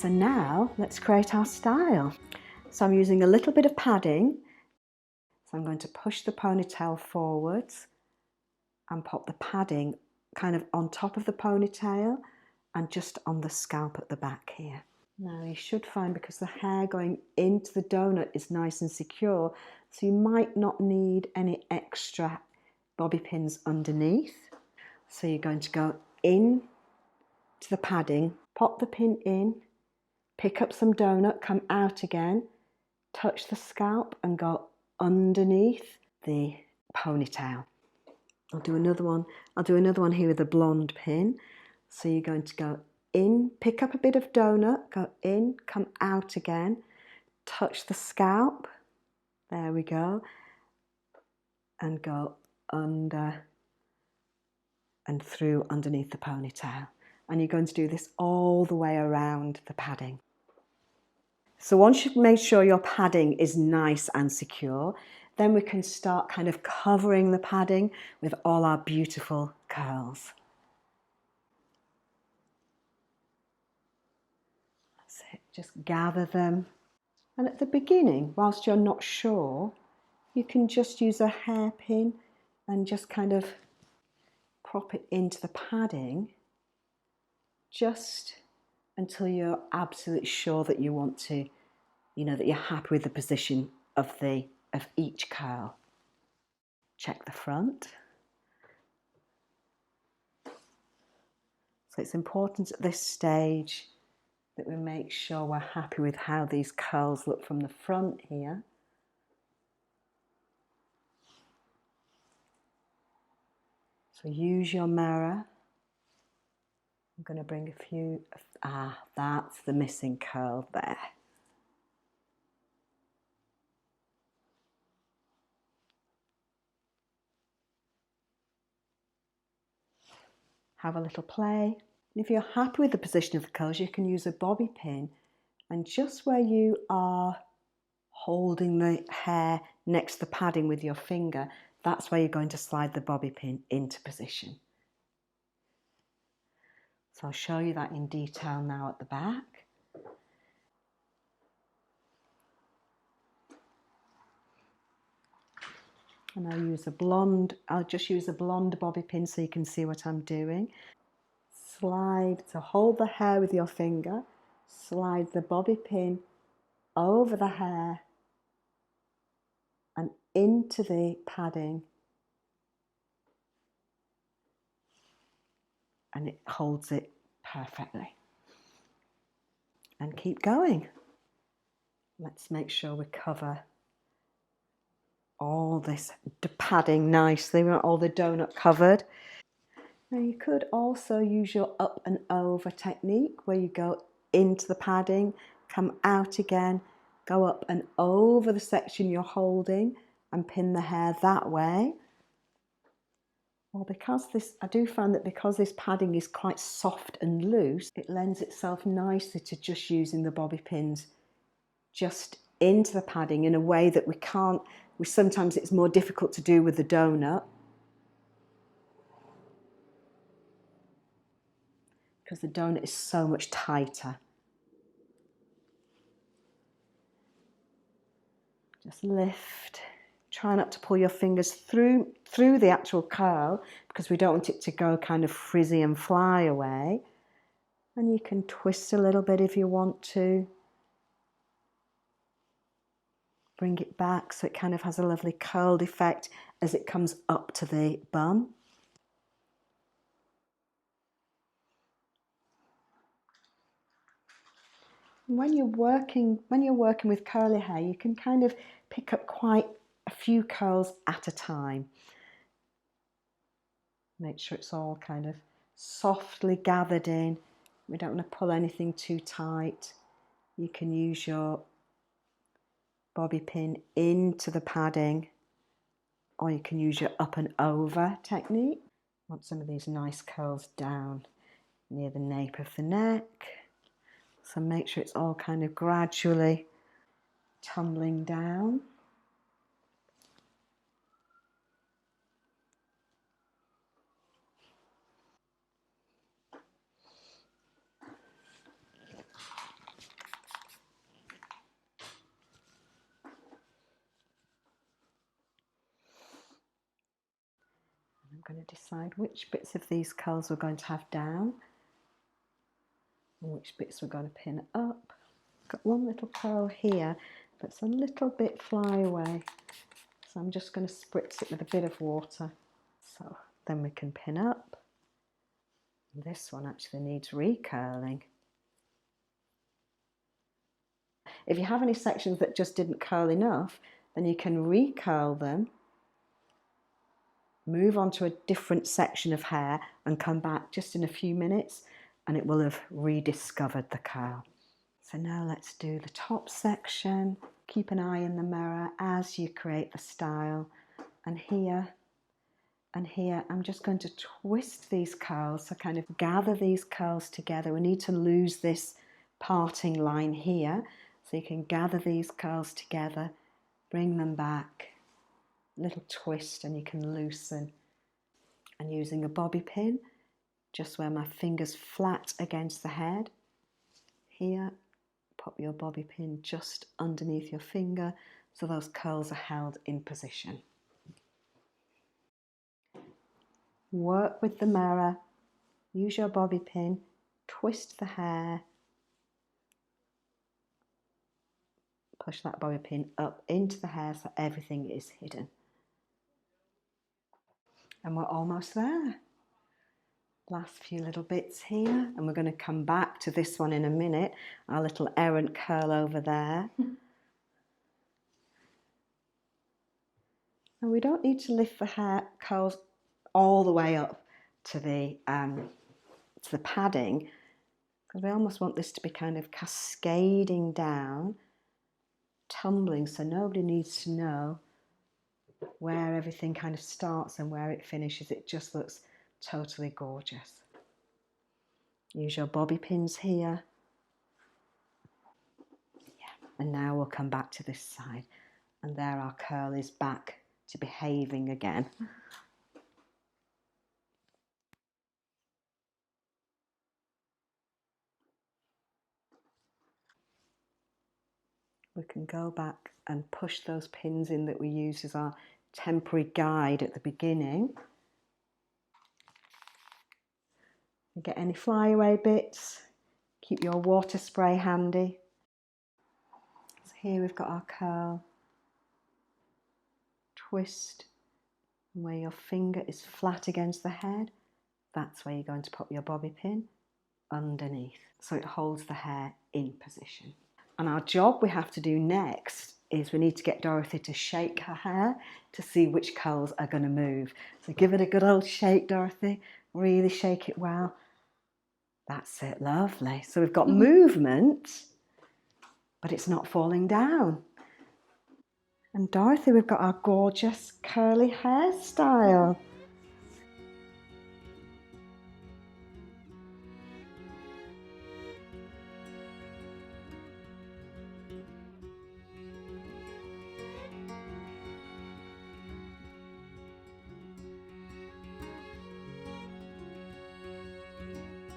So now let's create our style. So I'm using a little bit of padding. So I'm going to push the ponytail forwards and pop the padding kind of on top of the ponytail and just on the scalp at the back here. Now you should find, because the hair going into the donut is nice and secure, so you might not need any extra bobby pins underneath. So you're going to go in to the padding, pop the pin in, pick up some donut, come out again, touch the scalp and go underneath the ponytail. I'll do another one here with a blonde pin. So you're going to go in, pick up a bit of donut, go in, come out again, touch the scalp, there we go, and go under and through underneath the ponytail. And you're going to do this all the way around the padding. So once you've made sure your padding is nice and secure, then we can start kind of covering the padding with all our beautiful curls. That's it, just gather them. And at the beginning, whilst you're not sure, you can just use a hairpin and just kind of prop it into the padding just until you're absolutely sure that you want to, that you're happy with the position of each curl. Check the front. So it's important at this stage that we make sure we're happy with how these curls look from the front here. So use your mirror. I'm going to bring a few, that's the missing curl there. Have a little play. And if you're happy with the position of the curls, you can use a bobby pin, and just where you are holding the hair next to the padding with your finger, that's where you're going to slide the bobby pin into position. So I'll show you that in detail now at the back. And I'll just use a blonde bobby pin so you can see what I'm doing. Slide, so hold the hair with your finger, slide the bobby pin over the hair and into the padding, and it holds it perfectly. And keep going. Let's make sure we cover all this padding nicely. We want all the donut covered. Now you could also use your up and over technique, where you go into the padding, come out again, go up and over the section you're holding and pin the hair that way. Well, I do find that because this padding is quite soft and loose, it lends itself nicely to just using the bobby pins just into the padding in a way that sometimes it's more difficult to do with the donut, because the donut is so much tighter. Just lift. Try not to pull your fingers through the actual curl, because we don't want it to go kind of frizzy and fly away. And you can twist a little bit if you want to. Bring it back so it kind of has a lovely curled effect as it comes up to the bun. When you're working with curly hair, you can kind of pick up quite a few curls at a time. Make sure it's all kind of softly gathered in. We don't want to pull anything too tight. You can use your bobby pin into the padding, or you can use your up and over technique. Want some of these nice curls down near the nape of the neck. So make sure it's all kind of gradually tumbling down. I'm going to decide which bits of these curls we're going to have down and which bits we're going to pin up. I've got one little curl here that's a little bit flyaway, so I'm just going to spritz it with a bit of water. So then we can pin up. This one actually needs recurling. If you have any sections that just didn't curl enough, then you can recurl them, move on to a different section of hair and come back just in a few minutes and it will have rediscovered the curl. So now let's do the top section. Keep an eye in the mirror as you create the style. And here I'm just going to twist these curls, so kind of gather these curls together. We need to lose this parting line here, so you can gather these curls together, bring them back, little twist, and you can loosen. And using a bobby pin, just where my finger's flat against the head, here, pop your bobby pin just underneath your finger so those curls are held in position. Work with the mirror, use your bobby pin, twist the hair, push that bobby pin up into the hair so everything is hidden. And we're almost there. Last few little bits here, and we're going to come back to this one in a minute, our little errant curl over there. And we don't need to lift the hair curls all the way up to the padding, because we almost want this to be kind of cascading down, tumbling, so nobody needs to know where everything kind of starts and where it finishes. It just looks totally gorgeous. Use your bobby pins here. Yeah, and now we'll come back to this side, and there our curl is back to behaving again. We can go back and push those pins in that we use as our temporary guide at the beginning. You get any flyaway bits, keep your water spray handy. So here we've got our curl. Twist, and where your finger is flat against the head, that's where you're going to pop your bobby pin underneath, so it holds the hair in position. And our job we have to do next is we need to get Dorothy to shake her hair to see which curls are going to move. So give it a good old shake, Dorothy. Really shake it well. That's it, lovely. So we've got movement, but it's not falling down. And Dorothy, we've got our gorgeous curly hairstyle.